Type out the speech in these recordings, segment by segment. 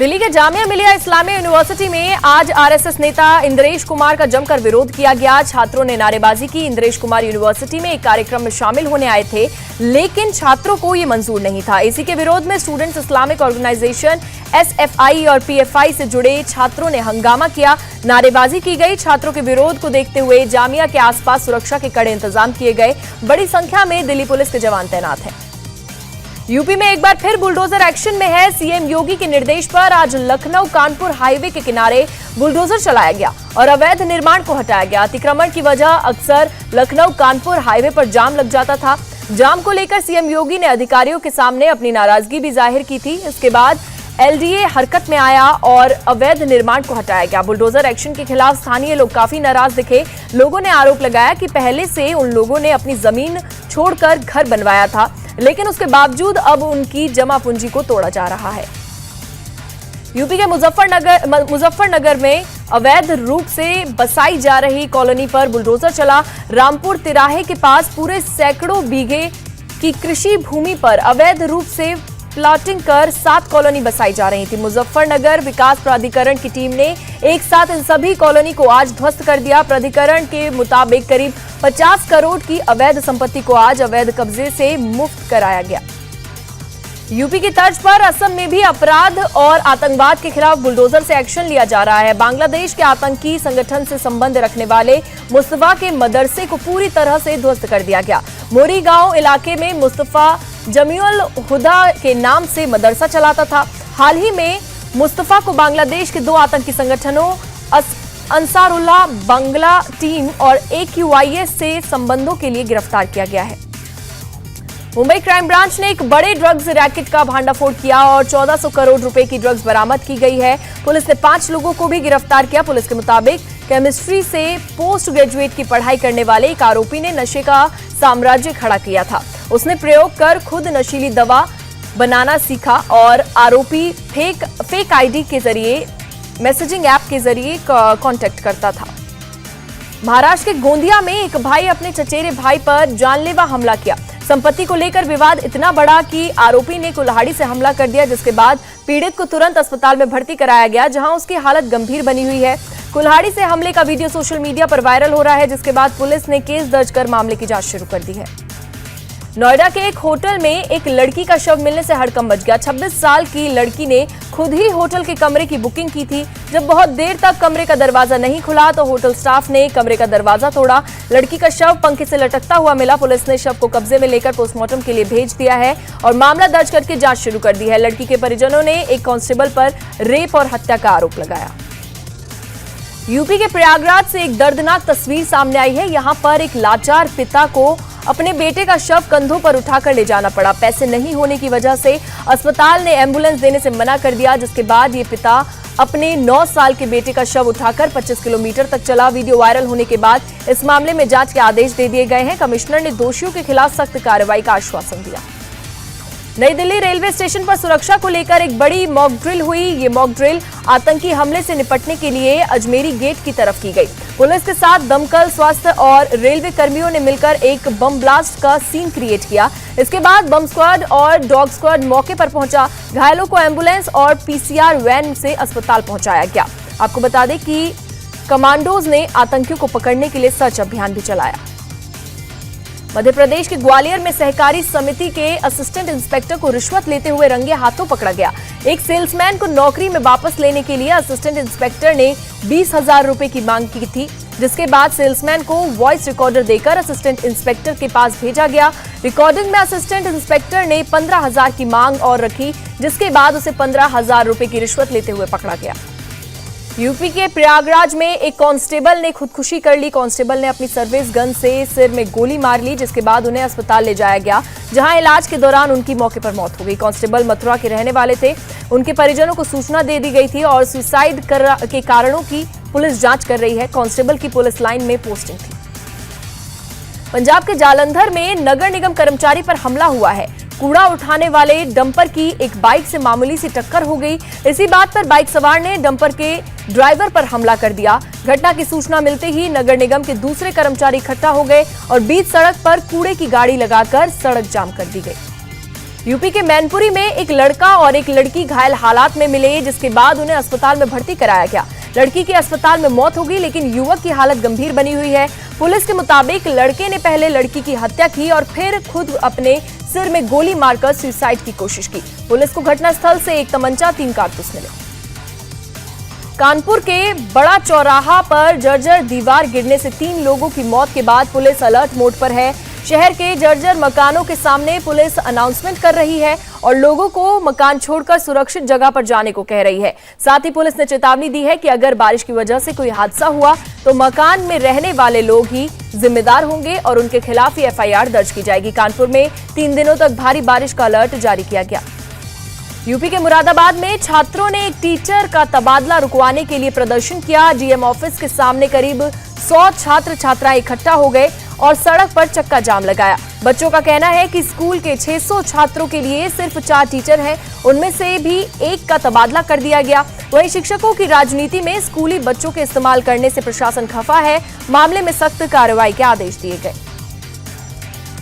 दिल्ली के जामिया मिलिया इस्लामिया यूनिवर्सिटी में आज आरएसएस नेता इंद्रेश कुमार का जमकर विरोध किया गया। छात्रों ने नारेबाजी की। इंद्रेश कुमार यूनिवर्सिटी में एक कार्यक्रम में शामिल होने आए थे, लेकिन छात्रों को ये मंजूर नहीं था। इसी के विरोध में स्टूडेंट्स इस्लामिक ऑर्गेनाइजेशन एसएफआई और पीएफआई से जुड़े छात्रों ने हंगामा किया, नारेबाजी की गई। छात्रों के विरोध को देखते हुए जामिया के आसपास सुरक्षा के कड़े इंतजाम किए गए। बड़ी संख्या में दिल्ली पुलिस के जवान तैनात हैं। यूपी में एक बार फिर बुलडोजर एक्शन में है। सीएम योगी के निर्देश पर आज लखनऊ कानपुर हाईवे के किनारे बुलडोजर चलाया गया और अवैध निर्माण को हटाया गया। अतिक्रमण की वजह अक्सर लखनऊ कानपुर हाईवे पर जाम लग जाता था। जाम को लेकर सीएम योगी ने अधिकारियों के सामने अपनी नाराजगी भी जाहिर की थी। इसके बाद एलडीए हरकत में आया और अवैध निर्माण को हटाया गया। बुलडोजर एक्शन के खिलाफ स्थानीय लोग काफी नाराज दिखे। लोगों ने आरोप लगाया कि पहले से उन लोगों ने अपनी जमीन छोड़कर घर बनवाया था, लेकिन उसके बावजूद अब उनकी जमा पूंजी को तोड़ा जा रहा है। यूपी के मुजफ्फरनगर में अवैध रूप से बसाई जा रही कॉलोनी पर बुलडोजर चला। रामपुर तिराहे के पास पूरे सैकड़ों बीघे की कृषि भूमि पर अवैध रूप से प्लॉटिंग कर 7 कॉलोनी बसाई जा रही थी। मुजफ्फरनगर विकास प्राधिकरण की टीम ने एक साथ इन सभी कॉलोनी को आज ध्वस्त कर दिया। प्राधिकरण के मुताबिक करीब 50 करोड़ की अवैध संपत्ति को आज अवैध कब्जे से मुक्त कराया गया। यूपी की तर्ज पर असम में भी अपराध और आतंकवाद के खिलाफ बुलडोजर से एक्शन लिया जा रहा है। बांग्लादेश के आतंकी संगठन से संबंध रखने वाले मुस्तफा के मदरसे को पूरी तरह से ध्वस्त कर दिया गया। मोरी गांव इलाके में मुस्तफा जमीउल हुदा के नाम से मदरसा चलाता था। हाल ही में मुस्तफा को बांग्लादेश के 2 आतंकी संगठनों अंसारुल्लाह बांग्ला टीम और AQIS से संबंधों के लिए गिरफ्तार किया गया है। मुंबई क्राइम ब्रांच ने एक बड़े ड्रग्स रैकेट का भांडाफोड़ किया और 1400 करोड़ रुपए की ड्रग्स बरामद की गई है। पुलिस ने 5 लोगों को भी गिरफ्तार किया। पुलिस के मुताबिक केमिस्ट्री से पोस्ट ग्रेजुएट की पढ़ाई करने वाले एक आरोपी ने नशे का साम्राज्य खड़ा किया था। उसने प्रयोग कर खुद नशीली दवा बनाना सीखा और आरोपी फेक आईडी के जरिए मैसेजिंग ऐप के जरिए कांटेक्ट करता था। महाराष्ट्र के गोंदिया में एक भाई अपने चचेरे भाई पर जानलेवा हमला किया। संपत्ति को लेकर विवाद इतना बड़ा कि आरोपी ने कुल्हाड़ी से हमला कर दिया, जिसके बाद पीड़ित को तुरंत अस्पताल में भर्ती कराया गया, जहां उसकी हालत गंभीर बनी हुई है। कुल्हाड़ी से हमले का वीडियो सोशल मीडिया पर वायरल हो रहा है, जिसके बाद पुलिस ने केस दर्ज कर मामले की जांच शुरू कर दी है। नोएडा के एक होटल में एक लड़की का शव मिलने से हड़कंप मच गया। 26 साल की लड़की ने खुद ही होटल के कमरे की बुकिंग की थी। जब बहुत देर तक कमरे का दरवाजा नहीं खुला तो होटल स्टाफ ने कमरे का दरवाजा तोड़ा। लड़की का शव पंखे से लटकता हुआ मिला। पुलिस ने शव को कब्जे में लेकर पोस्टमार्टम के लिए भेज दिया है और मामला दर्ज करके जांच शुरू कर दी है। लड़की के परिजनों ने एक कांस्टेबल पर रेप और हत्या का आरोप लगाया। यूपी के प्रयागराज से एक दर्दनाक तस्वीर सामने आई है। यहाँ पर एक लाचार पिता को अपने बेटे का शव कंधों पर उठाकर ले जाना पड़ा। पैसे नहीं होने की वजह से अस्पताल ने एम्बुलेंस देने से मना कर दिया, जिसके बाद ये पिता अपने 9 साल के बेटे का शव उठाकर 25 किलोमीटर तक चला। वीडियो वायरल होने के बाद इस मामले में जांच के आदेश दे दिए गए हैं। कमिश्नर ने दोषियों के खिलाफ सख्त कार्रवाई का आश्वासन दिया। नई दिल्ली रेलवे स्टेशन पर सुरक्षा को लेकर एक बड़ी मॉक ड्रिल हुई। ये मॉक ड्रिल आतंकी हमले से निपटने के लिए अजमेरी गेट की तरफ की गई। पुलिस के साथ दमकल, स्वास्थ्य और रेलवे कर्मियों ने मिलकर एक बम ब्लास्ट का सीन क्रिएट किया। इसके बाद बम स्क्वाड और डॉग स्क्वाड मौके पर पहुंचा। घायलों को एम्बुलेंस और PCR वैन से अस्पताल पहुंचाया गया। आपको बता दें कि कमांडोज ने आतंकियों को पकड़ने के लिए सर्च अभियान भी चलाया। मध्य प्रदेश के ग्वालियर में सहकारी समिति के असिस्टेंट इंस्पेक्टर को रिश्वत लेते हुए रंगे हाथों पकड़ा गया। एक सेल्समैन को नौकरी में वापस लेने के लिए असिस्टेंट इंस्पेक्टर ने 20,000 रुपए की मांग की थी, जिसके बाद सेल्समैन को वॉइस रिकॉर्डर देकर असिस्टेंट इंस्पेक्टर के पास भेजा गया। रिकॉर्डिंग में असिस्टेंट इंस्पेक्टर ने 15,000 की मांग और रखी, जिसके बाद उसे 15,000 रुपए की रिश्वत लेते हुए पकड़ा गया। यूपी के प्रयागराज में एक कांस्टेबल ने खुदकुशी कर ली। कांस्टेबल ने अपनी सर्विस गन से सिर में गोली मार ली, जिसके बाद उन्हें अस्पताल ले जाया गया, जहां इलाज के दौरान उनकी मौके पर मौत हो गई। कांस्टेबल मथुरा के रहने वाले थे। उनके परिजनों को सूचना दे दी गई थी और सुसाइड के कारणों की पुलिस जांच कर रही है। कांस्टेबल की पुलिस लाइन में पोस्टिंग थी। पंजाब के जालंधर में नगर निगम कर्मचारी पर हमला हुआ है। कूड़ा उठाने वाले डंपर की एक बाइक से मामूली सी टक्कर हो गई। इसी बात पर बाइक सवार ने डंपर के ड्राइवर पर हमला कर दिया। घटना की सूचना मिलते ही नगर निगम के दूसरे कर्मचारी इकट्ठा हो गए और बीच सड़क पर कूड़े की गाड़ी लगाकर सड़क जाम कर दी गई। यूपी के मैनपुरी में एक लड़का और एक लड़की घायल हालात में मिले, जिसके बाद उन्हें अस्पताल में भर्ती कराया गया। लड़की की अस्पताल में मौत हो गई, लेकिन युवक की हालत गंभीर बनी हुई है। पुलिस के मुताबिक लड़के ने पहले लड़की की हत्या की और फिर खुद अपने सिर में गोली मारकर सुसाइड की कोशिश की। पुलिस को घटनास्थल से एक तमंचा, 3 कारतूस मिले। कानपुर के बड़ा चौराहा पर जर्जर दीवार गिरने से 3 लोगों की मौत के बाद पुलिस अलर्ट मोड पर है। शहर के जर्जर मकानों के सामने पुलिस अनाउंसमेंट कर रही है और लोगों को मकान छोड़कर सुरक्षित जगह पर जाने को कह रही है। साथ ही पुलिस ने चेतावनी दी है कि अगर बारिश की वजह से कोई हादसा हुआ तो मकान में रहने वाले लोग ही जिम्मेदार होंगे और उनके खिलाफ ही एफआईआर दर्ज की जाएगी। कानपुर में 3 दिनों तक भारी बारिश का अलर्ट जारी किया गया। यूपी के मुरादाबाद में छात्रों ने एक टीचर का तबादला रुकवाने के लिए प्रदर्शन किया। डीएम ऑफिस के सामने करीब 100 छात्र छात्राएं इकट्ठा हो गए और सड़क पर चक्का जाम लगाया। बच्चों का कहना है कि स्कूल के 600 छात्रों के लिए सिर्फ 4 टीचर हैं, उनमें से भी एक का तबादला कर दिया गया। वहीं शिक्षकों की राजनीति में स्कूली बच्चों के इस्तेमाल करने से प्रशासन खफा है। मामले में सख्त कार्रवाई के आदेश दिए गए।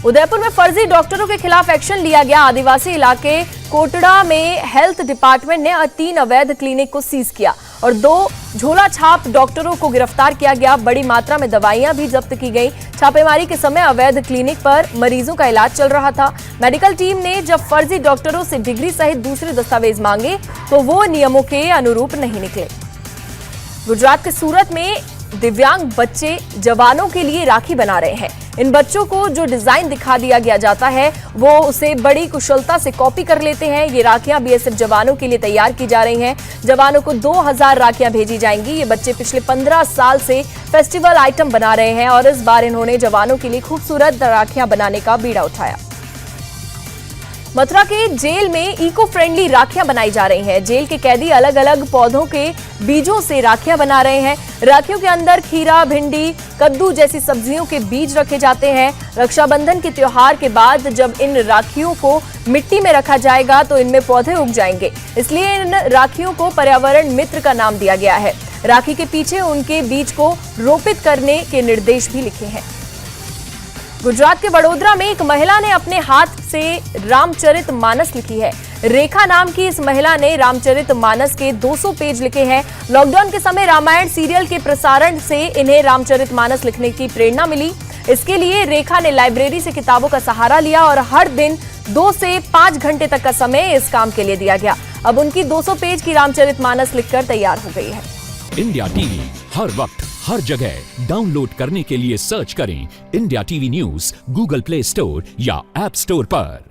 उदयपुर में फर्जी डॉक्टरों के खिलाफ एक्शन लिया गया। आदिवासी इलाके कोटड़ा में हेल्थ डिपार्टमेंट ने 3 अवैध क्लिनिक को सीज किया और 2 झोला छाप डॉक्टरों को गिरफ्तार किया गया। बड़ी मात्रा में दवाइयां भी जब्त की गई। छापेमारी के समय अवैध क्लिनिक पर मरीजों का इलाज चल रहा था। मेडिकल टीम ने जब फर्जी डॉक्टरों से डिग्री सहित दूसरे दस्तावेज मांगे तो वो नियमों के अनुरूप नहीं निकले। गुजरात के सूरत में दिव्यांग बच्चे जवानों के लिए राखी बना रहे हैं। इन बच्चों को जो डिजाइन दिखा दिया गया जाता है वो उसे बड़ी कुशलता से कॉपी कर लेते हैं। ये राखियां बीएसएफ जवानों के लिए तैयार की जा रही हैं। जवानों को 2000 राखियां भेजी जाएंगी। ये बच्चे पिछले 15 साल से फेस्टिवल आइटम बना रहे हैं और इस बार इन्होंने जवानों के लिए खूबसूरत राखियां बनाने का बीड़ा उठाया। मथुरा के जेल में इको फ्रेंडली राखियां बनाई जा रही हैं। जेल के कैदी अलग अलग पौधों के बीजों से राखियां बना रहे हैं। राखियों के अंदर खीरा, भिंडी, कद्दू जैसी सब्जियों के बीज रखे जाते हैं। रक्षाबंधन के त्योहार के बाद जब इन राखियों को मिट्टी में रखा जाएगा तो इनमें पौधे उग जाएंगे, इसलिए इन राखियों को पर्यावरण मित्र का नाम दिया गया है। राखी के पीछे उनके बीज को रोपित करने के निर्देश भी लिखे हैं। गुजरात के वडोदरा में एक महिला ने अपने हाथ से रामचरितमानस लिखी है। रेखा नाम की इस महिला ने रामचरितमानस के 200 पेज लिखे हैं। लॉकडाउन के समय रामायण सीरियल के प्रसारण से इन्हें रामचरितमानस लिखने की प्रेरणा मिली। इसके लिए रेखा ने लाइब्रेरी से किताबों का सहारा लिया और हर दिन 2 से 5 घंटे तक का समय इस काम के लिए दिया गया। अब उनकी 200 पेज की रामचरितमानस लिखकर तैयार हो गई है। इंडिया टीवी हर वक्त हर जगह डाउनलोड करने के लिए सर्च करें India TV news Google play store या ऐप स्टोर पर।